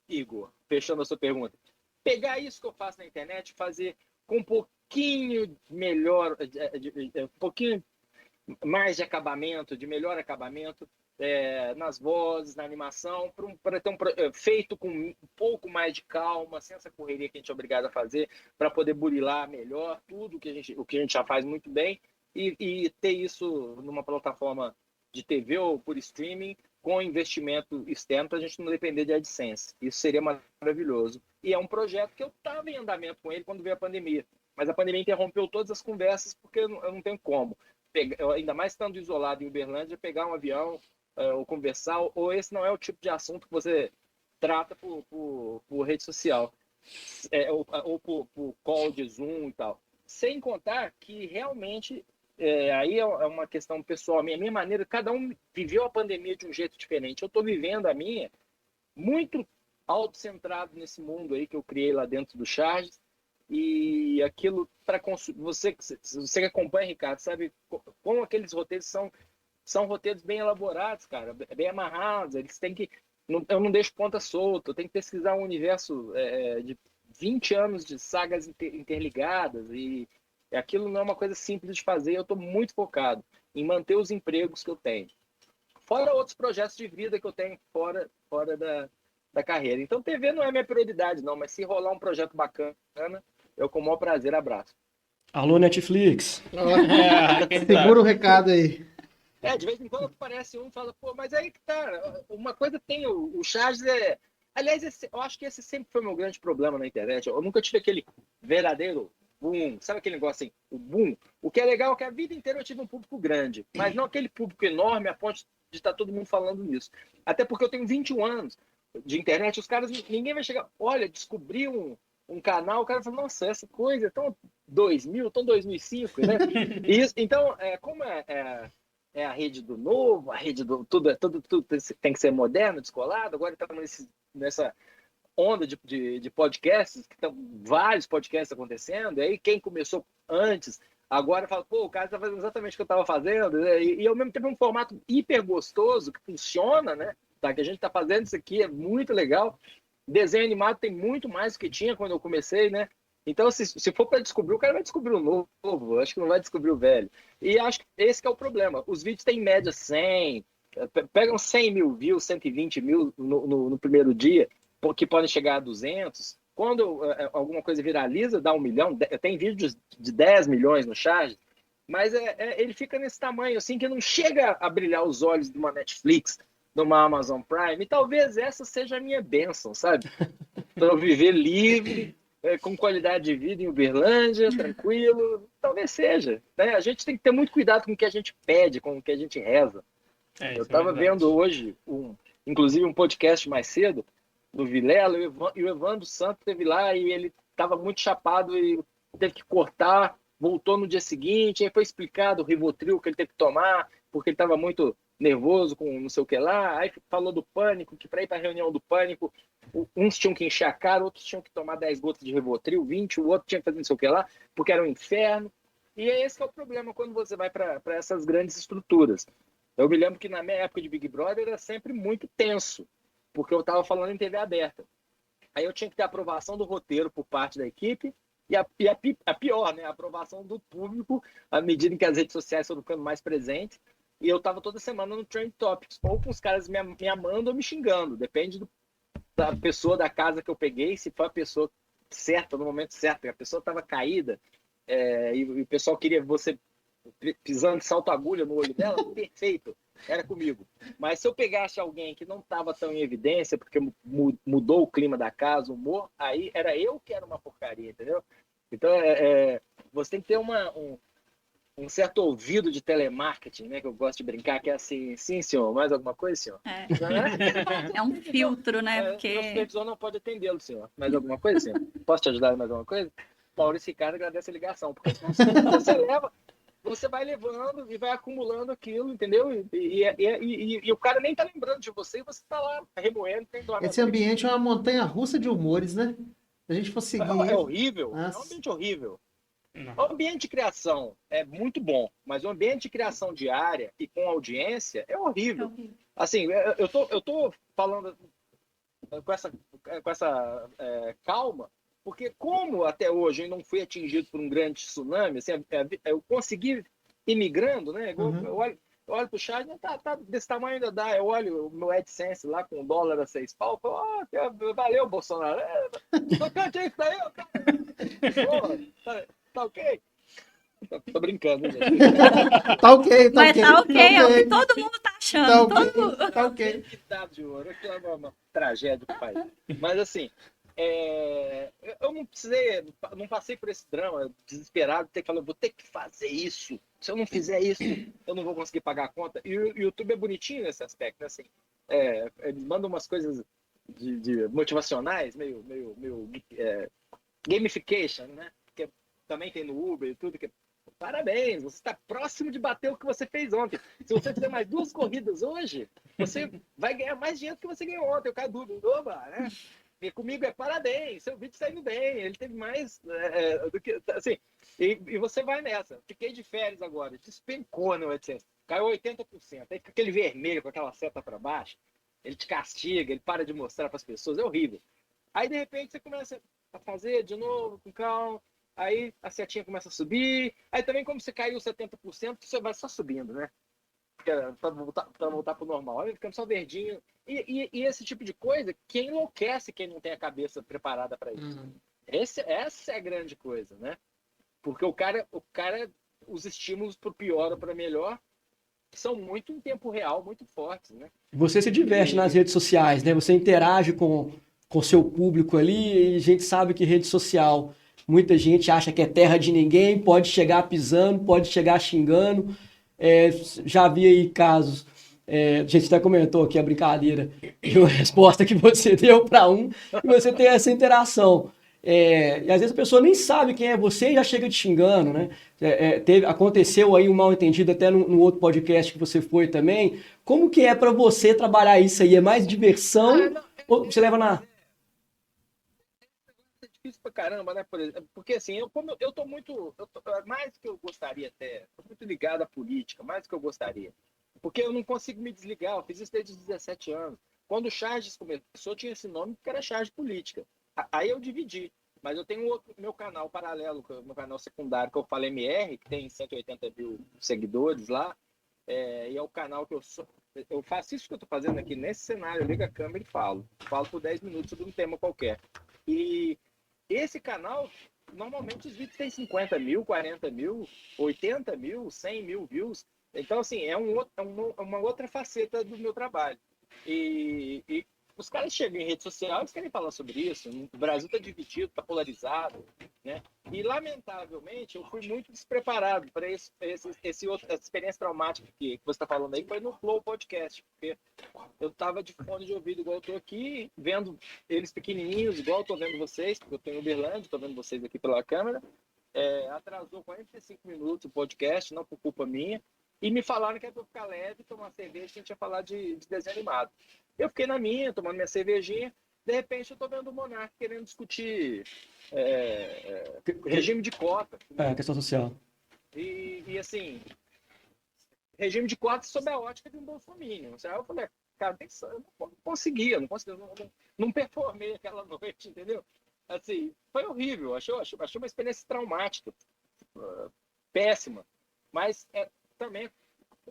Igor? Fechando a sua pergunta. Pegar isso que eu faço na internet, fazer com um pouquinho melhor, um pouquinho mais de acabamento, de melhor acabamento, nas vozes, na animação, para ter feito com um pouco mais de calma, sem essa correria que a gente é obrigado a fazer, para poder burilar melhor tudo o que a gente já faz muito bem e ter isso numa plataforma de TV ou por streaming com investimento externo para a gente não depender de AdSense. Isso seria maravilhoso. E é um projeto que eu estava em andamento com ele quando veio a pandemia, mas a pandemia interrompeu todas as conversas porque eu não tenho como. Ainda mais estando isolado em Uberlândia, pegar um avião ou conversar, ou esse não é o tipo de assunto que você trata por rede social, ou por call de Zoom e tal. Sem contar que realmente, aí é uma questão pessoal, a minha maneira, cada um viveu a pandemia de um jeito diferente. Eu estou vivendo a minha muito autocentrado nesse mundo aí que eu criei lá dentro do Charges, e aquilo para você que acompanha, Ricardo, sabe como aqueles roteiros são roteiros bem elaborados, cara, bem amarrados. Eles têm que... Eu não deixo ponta solta, eu tenho que pesquisar um universo de 20 anos de sagas interligadas, e aquilo não é uma coisa simples de fazer. Eu estou muito focado em manter os empregos que eu tenho, fora outros projetos de vida que eu tenho fora da carreira. Então TV não é minha prioridade não, mas se rolar um projeto bacana, eu com o maior prazer abraço. Alô, Netflix. Segura o recado aí. De vez em quando aparece um e fala, pô, mas aí que tá, uma coisa tem, o Charges aliás, eu acho que esse sempre foi meu grande problema na internet. Eu nunca tive aquele verdadeiro boom, sabe aquele negócio assim, o boom? O que é legal é que a vida inteira eu tive um público grande, mas não aquele público enorme a ponto de estar todo mundo falando nisso. Até porque eu tenho 21 anos de internet, os caras, ninguém vai chegar, olha, descobri um canal, o cara fala, nossa, essa coisa é tão 2000, tão 2005, né? Então, como é a rede do novo, a rede do... Tudo tem que ser moderno, descolado. Agora estamos nessa onda de podcasts, que estão vários podcasts acontecendo, e aí quem começou antes, agora fala, pô, o cara está fazendo exatamente o que eu estava fazendo, e ao mesmo tempo é um formato hiper gostoso, que funciona, né? tá? Que a gente tá fazendo isso aqui, é muito legal. Desenho animado tem muito mais do que tinha quando eu comecei, né? Então, se for para descobrir, o cara vai descobrir o novo, acho que não vai descobrir o velho. E acho que esse que é o problema. Os vídeos têm em média 100, pegam 100 mil views, 120 mil no primeiro dia, que podem chegar a 200. Quando alguma coisa viraliza, dá 1 milhão, tem vídeos de 10 milhões no Charge, mas ele fica nesse tamanho, assim, que não chega a brilhar os olhos de uma Netflix, de uma Amazon Prime. E talvez essa seja a minha bênção, sabe? Para eu viver livre, com qualidade de vida em Uberlândia, tranquilo. Talvez seja, né? A gente tem que ter muito cuidado com o que a gente pede, com o que a gente reza. Eu estava vendo hoje, inclusive, um podcast mais cedo, do Vilela, e o Evandro Santos esteve lá e ele estava muito chapado e teve que cortar, voltou no dia seguinte, aí foi explicado o Rivotril que ele teve que tomar, porque ele estava muito nervoso com não sei o que lá, aí falou do pânico, que para ir para a reunião do pânico, uns tinham que encher a cara, outros tinham que tomar 10 gotas de Rivotril, 20, o outro tinha que fazer não sei o que lá, porque era um inferno. E é esse que é o problema quando você vai para essas grandes estruturas. Eu me lembro que na minha época de Big Brother era sempre muito tenso, porque eu estava falando em TV aberta. Aí eu tinha que ter a aprovação do roteiro por parte da equipe e a pior, né, a aprovação do público à medida em que as redes sociais foram ficando mais presentes. E eu estava toda semana no Trend Topics, ou com os caras me amando ou me xingando, depende da pessoa da casa que eu peguei, se foi a pessoa certa, no momento certo, a pessoa estava caída e o pessoal queria você pisando de salto-agulha no olho dela, perfeito, era comigo. Mas se eu pegasse alguém que não estava tão em evidência, porque mudou o clima da casa, o humor, aí era eu que era uma porcaria, entendeu? Então, você tem que ter um certo ouvido de telemarketing, né? Que eu gosto de brincar, que é assim, sim, senhor, mais alguma coisa, senhor? É um filtro, né? Porque... O supervisor não pode atendê-lo, senhor. Mais alguma coisa, senhor? Posso te ajudar em mais alguma coisa? Maurício Ricardo agradece a ligação, porque você vai levando e vai acumulando aquilo, entendeu? E o cara nem tá lembrando de você e você tá lá remoendo. Esse ambiente é uma montanha-russa de humores, né? Se a gente for seguir... É horrível, Nossa. é um ambiente horrível. Não. O ambiente de criação é muito bom, mas o ambiente de criação diária e com audiência é horrível. Assim, eu tô falando com essa calma, porque como até hoje eu não fui atingido por um grande tsunami, assim, eu consegui ir migrando, né? Eu olho pro chat, tá desse tamanho ainda dá. Eu olho o meu AdSense lá com $1 a 6 pau, falo, valeu, Bolsonaro. Tocante isso daí, cara. Tá ok? Tô brincando, gente. Tá ok, tá Mas ok. tá ok, é o que todo mundo tá achando. Tá ok, tá ok. Quitado de ouro, aquilo é uma tragédia do país. Mas assim, eu não passei por esse drama desesperado, ter que falar, vou ter que fazer isso. Se eu não fizer isso, eu não vou conseguir pagar a conta. E o YouTube é bonitinho nesse aspecto, né? Assim, eles mandam umas coisas de motivacionais, meio gamification, né? Que também tem no Uber e tudo. Parabéns, você está próximo de bater o que você fez ontem. Se você fizer mais 2 corridas hoje, você vai ganhar mais dinheiro do que você ganhou ontem. Eu caio dúvida, né? E comigo parabéns, seu vídeo está indo bem, ele teve mais do que... Assim, e você vai nessa. Fiquei de férias agora, despencou no AdSense, caiu 80%. Aí fica aquele vermelho com aquela seta para baixo, ele te castiga, ele para de mostrar para as pessoas, é horrível. Aí, de repente, você começa a fazer de novo, com calma, aí a setinha começa a subir, aí também como você caiu 70%, você vai só subindo, né? Para voltar para o normal, aí ficando só verdinho. E esse tipo de coisa, que enlouquece quem não tem a cabeça preparada para isso. Essa é a grande coisa, né? Porque o cara, os estímulos para o pior ou para melhor são muito em tempo real, muito fortes, né? Você se diverte nas redes sociais, né? Você interage com o seu público ali, e a gente sabe que rede social, muita gente acha que é terra de ninguém, pode chegar pisando, pode chegar xingando. Já vi aí casos, a gente até comentou aqui a brincadeira e a resposta que você deu para um, e você tem essa interação. E às vezes a pessoa nem sabe quem é você e já chega te xingando, né? Aconteceu aí um mal-entendido até no outro podcast que você foi também. Como que é para você trabalhar isso aí? É mais diversão ou você leva na... É difícil pra caramba, né? Porque assim, eu tô muito... mais do que eu gostaria até, tô muito ligado à política, mais do que eu gostaria. Porque eu não consigo me desligar, eu fiz isso desde os 17 anos. Quando o Charges começou, tinha esse nome porque era Charge Política. Aí eu dividi. Mas eu tenho meu canal paralelo, meu canal secundário, que é o Fala MR, que tem 180 mil seguidores lá. E é o canal que eu faço isso que eu estou fazendo aqui nesse cenário, eu ligo a câmera e falo por 10 minutos sobre um tema qualquer. E esse canal, normalmente os vídeos têm 50 mil, 40 mil, 80 mil, 100 mil views. Então, assim, é uma outra faceta do meu trabalho. E os caras chegam em rede social, eles querem falar sobre isso. O Brasil está dividido, está polarizado, né? E, lamentavelmente, eu fui muito despreparado para essa experiência traumática que você está falando aí, foi no Flow Podcast, porque eu estava de fone de ouvido, igual eu estou aqui, vendo eles pequenininhos, igual eu estou vendo vocês, porque eu estou em Uberlândia, estou vendo vocês aqui pela câmera. Atrasou 45 minutos o podcast, não por culpa minha, e me falaram que era para eu ficar leve, tomar cerveja, que a gente ia falar de desenho animado. Eu fiquei na minha, tomando minha cervejinha. De repente, eu estou vendo o Monark querendo discutir regime de cota. Questão social. E assim, regime de cota sob a ótica de um bolsominion. Aí eu falei, cara, eu não conseguia, não performei aquela noite, entendeu? Assim, foi horrível, achei uma experiência traumática, péssima. Mas também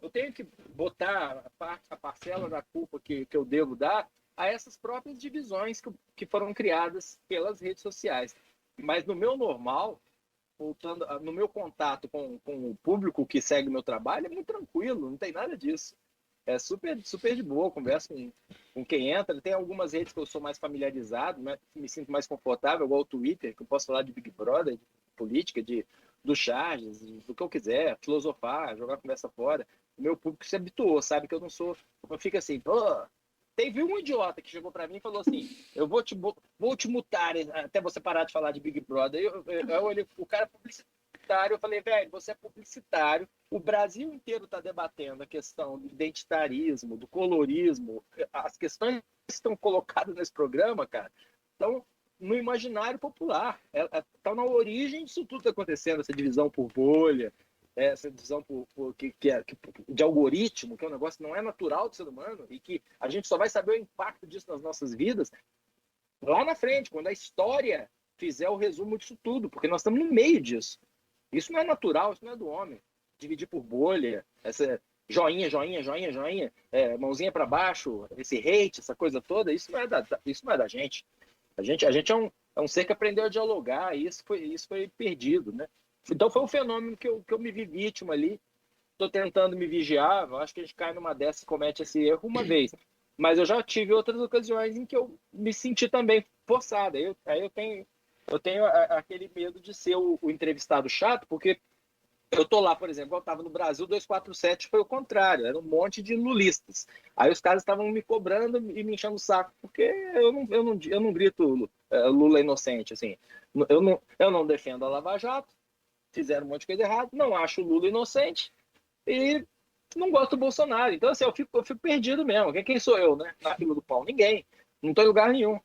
eu tenho que botar a parcela da culpa que eu devo dar a essas próprias divisões que foram criadas pelas redes sociais. Mas no meu normal, voltando no meu contato com o público que segue o meu trabalho, é muito tranquilo, não tem nada disso. É super, super de boa, converso com quem entra. Tem algumas redes que eu sou mais familiarizado, né? Me sinto mais confortável, igual o Twitter, que eu posso falar de Big Brother, de política, do Charges, do que eu quiser, filosofar, jogar conversa fora. O meu público se habituou, sabe que eu não sou... Eu fico assim, teve um idiota que chegou para mim e falou assim, eu vou te mutar até você parar de falar de Big Brother. Eu olhei, o cara é publicitário, eu falei, velho, você é publicitário, o Brasil inteiro está debatendo a questão do identitarismo, do colorismo, as questões que estão colocadas nesse programa, cara, estão no imaginário popular, estão na origem disso tudo que está acontecendo, essa divisão por bolha, essa divisão de algoritmo, que é um negócio que não é natural do ser humano e que a gente só vai saber o impacto disso nas nossas vidas lá na frente, quando a história fizer o resumo disso tudo, porque nós estamos no meio disso. Isso não é natural, isso não é do homem. Dividir por bolha, essa joinha, mãozinha para baixo, esse hate, essa coisa toda, isso não é da gente. A gente é um ser que aprendeu a dialogar e isso foi perdido, né? Então foi um fenômeno que eu me vi vítima ali. Estou tentando me vigiar. Eu acho que a gente cai numa dessa e comete esse erro uma vez. Mas eu já tive outras ocasiões em que eu me senti também forçado. Aí eu tenho aquele medo de ser o entrevistado chato, porque eu tô lá, por exemplo, eu estava no Brasil 247, foi o contrário, era um monte de lulistas. Aí os caras estavam me cobrando e me enchendo o saco, porque eu não grito Lula inocente, assim. Eu não defendo a Lava Jato, fizeram um monte de coisa errada, não acho o Lula inocente e não gosto do Bolsonaro. Então, assim, eu fico perdido mesmo. Quem sou eu, né? Na fila do pão? Ninguém. Não estou em lugar nenhum.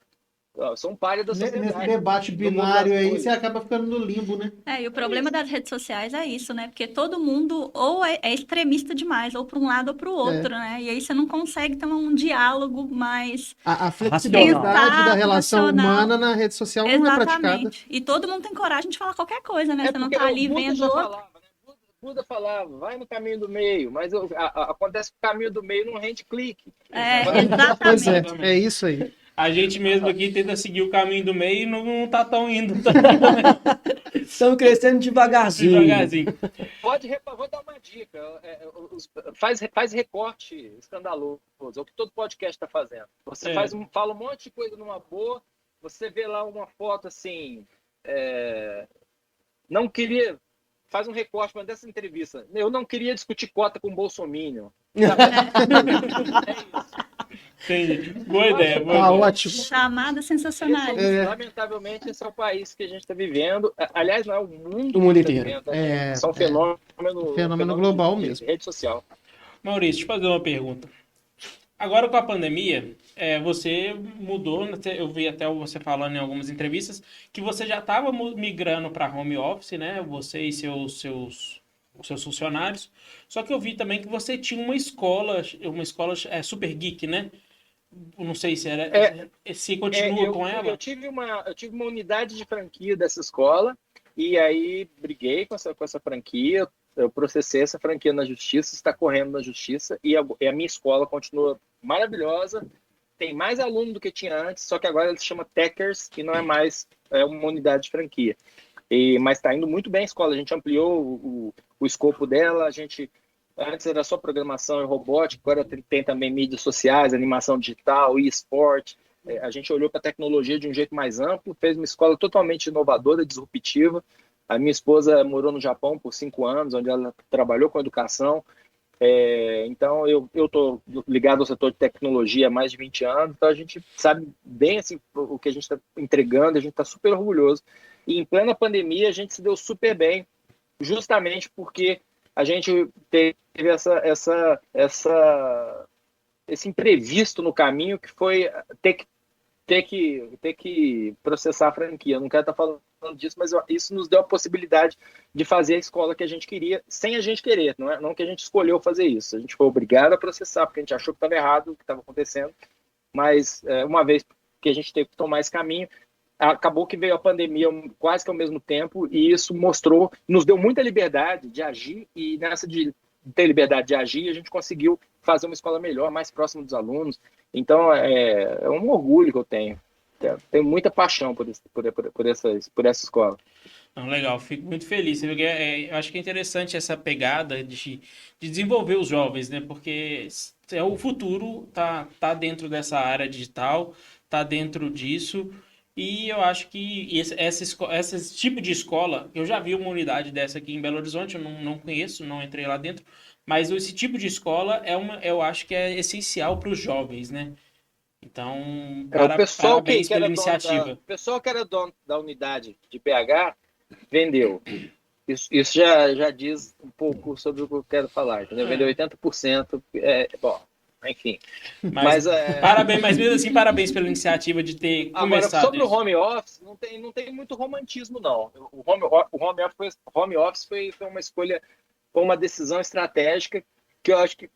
Eu sou um páreo da sociedade. Nesse debate binário aí, você acaba ficando no limbo, né? E o problema das redes sociais é isso, né? Porque todo mundo ou é extremista demais, ou para um lado ou para o outro, né? E aí você não consegue ter um diálogo mais... A flexibilidade da relação humana na rede social não é praticada. Exatamente. E todo mundo tem coragem de falar qualquer coisa, né? Você não tá ali vendo outro. Buda falava, vai no caminho do meio, mas acontece que o caminho do meio não rende clique. Exatamente. Pois é isso aí. A gente mesmo aqui tenta seguir o caminho do meio e não tá tão indo. Estamos crescendo devagarzinho. Vou dar uma dica. Faz recorte escandaloso. É o que todo podcast está fazendo. Você fala um monte de coisa numa boa, você vê lá uma foto assim... não queria... Faz um recorte dessa entrevista. Eu não queria discutir cota com o Bolsominion. É isso. Entendi. Boa ideia. Ótimo. Chamada sensacional. Lamentavelmente, esse é o país que a gente está vivendo. Aliás, não é o mundo. O mundo inteiro. São fenômeno global mesmo. Rede social. Maurício, deixa eu fazer uma pergunta. Agora com a pandemia, você mudou, eu vi até você falando em algumas entrevistas, que você já estava migrando para home office, né? Você e seus funcionários. Só que eu vi também que você tinha uma escola Super Geek, né? Não sei se era. Se É, continua com ela. eu tive uma unidade de franquia dessa escola e aí briguei com essa franquia, eu processei essa franquia na justiça, está correndo na justiça e a minha escola continua maravilhosa, tem mais aluno do que tinha antes, só que agora ela se chama Techers e não é mais uma unidade de franquia. Mas está indo muito bem a escola, a gente ampliou o escopo dela, a gente antes era só programação e robótica, agora tem também mídias sociais, animação digital, e-sport. A gente olhou para a tecnologia de um jeito mais amplo, fez uma escola totalmente inovadora, disruptiva. A minha esposa morou no Japão por 5 anos, onde ela trabalhou com educação. Então, eu estou ligado ao setor de tecnologia há mais de 20 anos, então a gente sabe bem assim, o que a gente está entregando, a gente está super orgulhoso. E em plena pandemia, a gente se deu super bem, justamente porque a gente teve esse imprevisto no caminho que foi ter que processar a franquia. Eu não quero estar falando disso, mas isso nos deu a possibilidade de fazer a escola que a gente queria, sem a gente querer, não que a gente escolheu fazer isso. A gente foi obrigado a processar, porque a gente achou que estava errado o que estava acontecendo, mas uma vez que a gente teve que tomar esse caminho, acabou que veio a pandemia quase que ao mesmo tempo, e isso nos deu muita liberdade de agir, e nessa de ter liberdade de agir, a gente conseguiu fazer uma escola melhor, mais próxima dos alunos. Então, é um orgulho que eu tenho. Tenho muita paixão por essa escola. Não, legal, fico muito feliz. Eu acho que é interessante essa pegada de desenvolver os jovens, né? Porque o futuro tá dentro dessa área digital, tá dentro disso. E eu acho que esse tipo de escola, eu já vi uma unidade dessa aqui em Belo Horizonte, eu não conheço, não entrei lá dentro, mas esse tipo de escola eu acho que é essencial para os jovens, né? Então, O pessoal parabéns que era pela iniciativa. o pessoal que era dono da unidade de PH vendeu. Isso já diz um pouco sobre o que eu quero falar. Entendeu? Vendeu 80%. Bom, enfim. Mas parabéns, mas mesmo assim, parabéns pela iniciativa de ter Agora, começado sobre isso. o home office, não tem muito romantismo, não. O home office foi uma escolha, foi uma decisão estratégica que eu acho que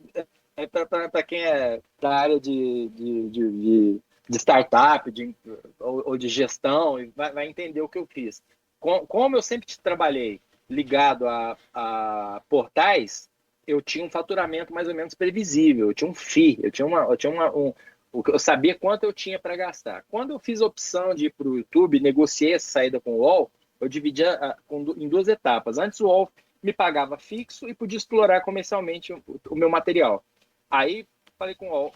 para quem é da área de startup ou de gestão, vai entender o que eu fiz. Como eu sempre trabalhei ligado a portais, eu tinha um faturamento mais ou menos previsível, eu tinha um FII, eu sabia quanto eu tinha para gastar. Quando eu fiz a opção de ir para o YouTube, negociei essa saída com o UOL, eu dividia em 2 etapas. Antes o UOL me pagava fixo e podia explorar comercialmente o meu material. Aí falei com o UOL,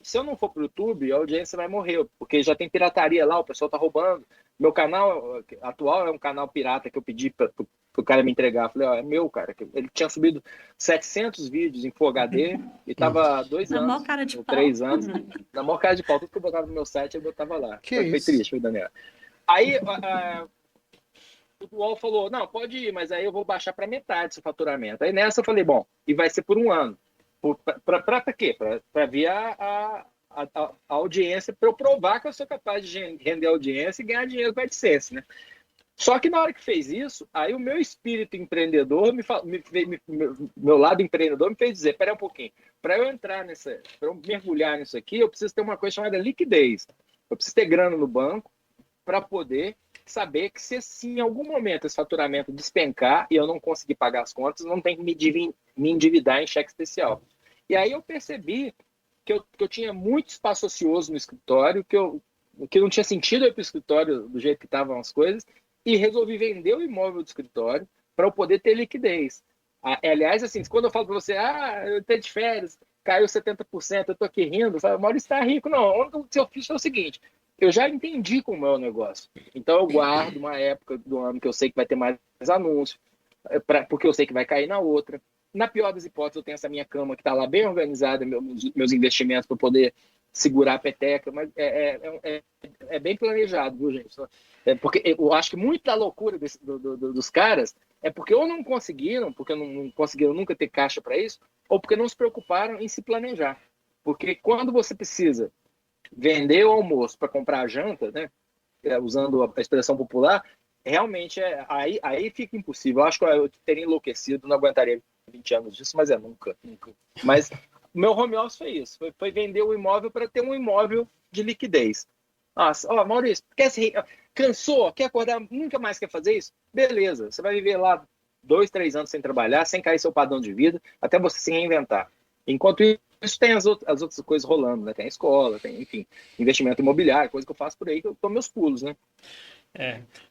se eu não for para o YouTube, a audiência vai morrer, porque já tem pirataria lá, o pessoal está roubando. Meu canal atual é um canal pirata que eu pedi para o cara me entregar. Eu falei, é meu, cara. Ele tinha subido 700 vídeos em Full HD e estava 2 Na maior anos, cara de ou pau. 3 anos. Na maior cara de pau, tudo que eu botava no meu site, eu botava lá. Foi isso? triste, foi, Daniel. Aí o UOL falou, não, pode ir, mas aí eu vou baixar para metade seu faturamento. Aí nessa eu falei, bom, e vai ser por 1 ano. Para quê? Para ver a audiência, para eu provar que eu sou capaz de render audiência e ganhar dinheiro com a AdSense, né? Só que na hora que fez isso, aí o meu espírito empreendedor, meu lado empreendedor me fez dizer, peraí um pouquinho, para eu mergulhar nisso aqui, eu preciso ter uma coisa chamada liquidez. Eu preciso ter grana no banco para poder saber que se em algum momento esse faturamento despencar e eu não conseguir pagar as contas, não tem que me endividar em cheque especial. E aí eu percebi que eu tinha muito espaço ocioso no escritório, que não tinha sentido ir para o escritório do jeito que estavam as coisas, e resolvi vender o imóvel do escritório para eu poder ter liquidez. Aliás, assim, quando eu falo para você, eu tenho de férias, caiu 70%, eu estou aqui rindo, o Maurício está rico. Não, o que eu fiz foi o seguinte, eu já entendi como é o negócio. Então eu guardo uma época do ano que eu sei que vai ter mais anúncios, porque eu sei que vai cair na outra. Na pior das hipóteses, eu tenho essa minha cama que está lá bem organizada, meus investimentos para poder segurar a peteca, mas é bem planejado, viu, gente? Porque eu acho que muito da loucura dos caras é porque ou não conseguiram, porque não conseguiram nunca ter caixa para isso, ou porque não se preocuparam em se planejar. Porque quando você precisa vender o almoço para comprar a janta, né, usando a expressão popular, realmente aí fica impossível. Eu acho que eu teria enlouquecido, não aguentaria 20 anos disso, mas nunca. Mas meu home office foi isso, foi vender o imóvel para ter um imóvel de liquidez. Nossa, ó, Maurício, cansou, quer acordar, nunca mais quer fazer isso? Beleza, você vai viver lá 2, 3 anos sem trabalhar, sem cair seu padrão de vida, até você se reinventar. Enquanto isso, tem as outras coisas rolando, né? Tem a escola, tem, enfim, investimento imobiliário, coisa que eu faço por aí, que eu dou meus pulos, né?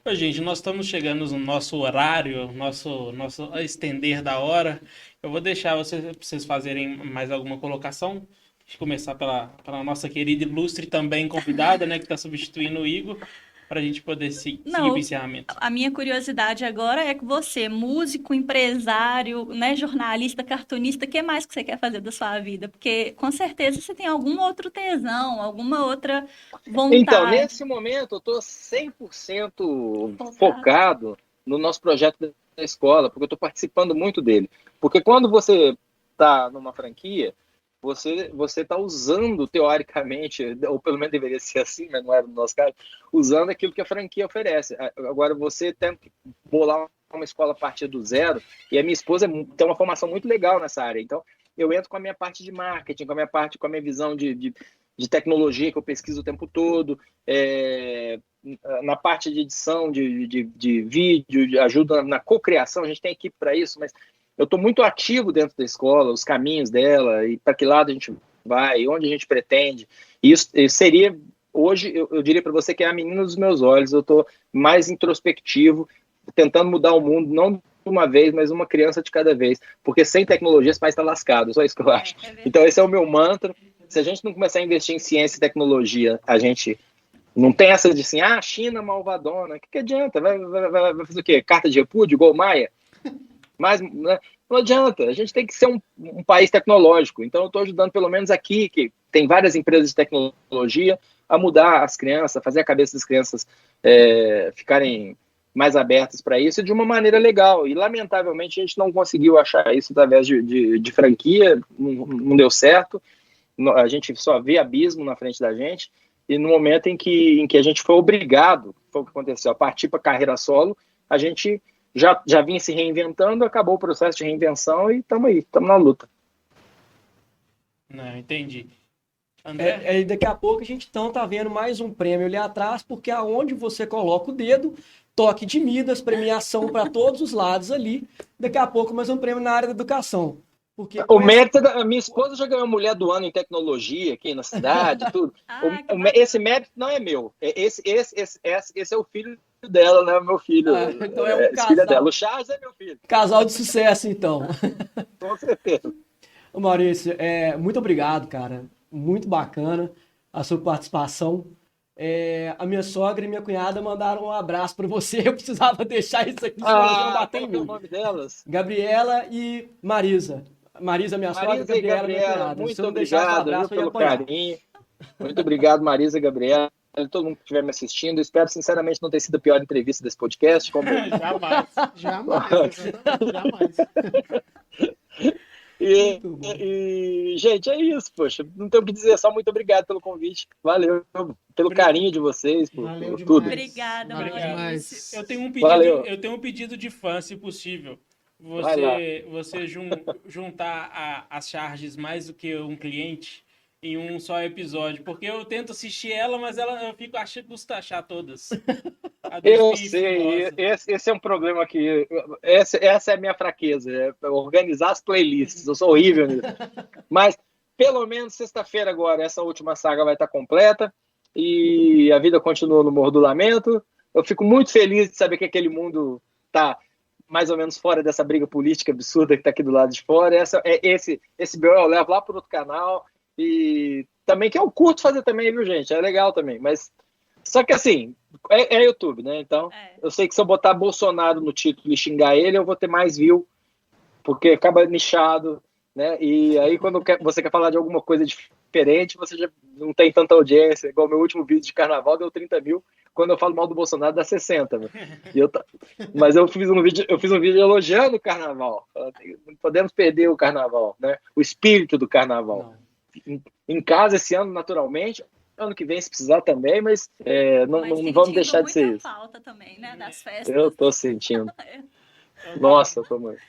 Ô, gente, nós estamos chegando no nosso horário, nosso estender da hora. Eu vou deixar vocês fazerem mais alguma colocação. Deixa eu começar pela nossa querida ilustre também convidada, né, que está substituindo o Igor, para a gente poder seguir o encerramento. A minha curiosidade agora é que você, músico, empresário, né, jornalista, cartunista, o que mais que você quer fazer da sua vida? Porque com certeza você tem algum outro tesão, alguma outra vontade. Então, nesse momento, eu estou 100% focado no nosso projeto da escola, porque eu estou participando muito dele. Porque quando você está numa franquia, você está usando, teoricamente, ou pelo menos deveria ser assim, mas não era no nosso caso, usando aquilo que a franquia oferece. Agora, você tem que bolar uma escola a partir do zero, e a minha esposa tem uma formação muito legal nessa área. Então, eu entro com a minha parte de marketing, com a minha visão de tecnologia, que eu pesquiso o tempo todo, na parte de edição de vídeo, de ajuda na cocriação, a gente tem equipe para isso, mas eu estou muito ativo dentro da escola, os caminhos dela, e para que lado a gente vai, onde a gente pretende. Isso seria, hoje, eu diria para você que é a menina dos meus olhos. Eu estou mais introspectivo, tentando mudar o mundo, não de uma vez, mas uma criança de cada vez. Porque sem tecnologia, esse país está lascado, só isso que eu acho. Então, esse é o meu mantra. Se a gente não começar a investir em ciência e tecnologia, a gente não tem essa de assim, China malvadona, o que adianta? Vai fazer o quê? Carta de repúdio, igual Maia? Mas, né, não adianta, a gente tem que ser um país tecnológico. Então, eu estou ajudando, pelo menos aqui, que tem várias empresas de tecnologia, a mudar as crianças, a fazer a cabeça das crianças ficarem mais abertas para isso de uma maneira legal. E, lamentavelmente, a gente não conseguiu achar isso através de franquia, não deu certo. A gente só vê abismo na frente da gente. E no momento em que a gente foi obrigado, foi o que aconteceu, a partir para a carreira solo, a gente já vinha se reinventando, acabou o processo de reinvenção e estamos aí, estamos na luta. Não, entendi. André? E daqui a pouco a gente então tá vendo mais um prêmio ali atrás, porque aonde você coloca o dedo, toque de Midas, premiação para todos os lados ali. Daqui a pouco mais um prêmio na área da educação. Porque o mérito da minha esposa já ganhou Mulher do Ano em tecnologia aqui na cidade, tudo. Esse mérito não é meu. Esse é o filho dela, né? Meu filho. Então é um casal. Filho dela. O Charles é meu filho. Casal de sucesso, então. Com certeza. Maurício, muito obrigado, cara. Muito bacana a sua participação. A minha sogra e minha cunhada mandaram um abraço para você. Eu precisava deixar isso aqui, senão elas vão bater em mim. Qual é o nome delas? Gabriela e Marisa. Marisa, minha sogra, Marisa e Gabriela, minha Gabriela, cunhada. muito obrigado pelo carinho. Muito obrigado, Marisa e Gabriela. Todo mundo que estiver me assistindo. Espero, sinceramente, não ter sido a pior entrevista desse podcast. Jamais. Gente, é isso, poxa. Não tenho o que dizer, só muito obrigado pelo convite. Valeu pelo carinho de vocês, por tudo. Obrigada, Maurício. Eu tenho um pedido de fã, se possível. Você juntar as charges mais do que um cliente em um só episódio, porque eu tento assistir ela, mas eu fico achando que achar todas. Eu sei, esse é um problema que essa é a minha fraqueza, organizar as playlists. Eu sou horrível nisso. Mas pelo menos sexta-feira agora essa última saga vai estar completa e a vida continua no Morro do Lamento. Eu fico muito feliz de saber que aquele mundo está mais ou menos fora dessa briga política absurda que está aqui do lado de fora. Esse BO eu levo lá para outro canal e também que eu curto fazer também, viu, gente? É legal também, mas só que assim, é YouTube, né? Então, eu sei que se eu botar Bolsonaro no título e xingar ele, eu vou ter mais view, porque acaba nichado, né? E aí quando você quer falar de alguma coisa diferente, você já não tem tanta audiência, igual o meu último vídeo de carnaval deu 30 mil, quando eu falo mal do Bolsonaro dá 60, né? Mas eu fiz um vídeo elogiando o carnaval. Não podemos perder o carnaval, né? O espírito do carnaval. Em casa esse ano, naturalmente, ano que vem se precisar também, mas não vamos deixar de ser isso. Falta também, né, das festas. Eu tô sentindo. Nossa, eu tô muito.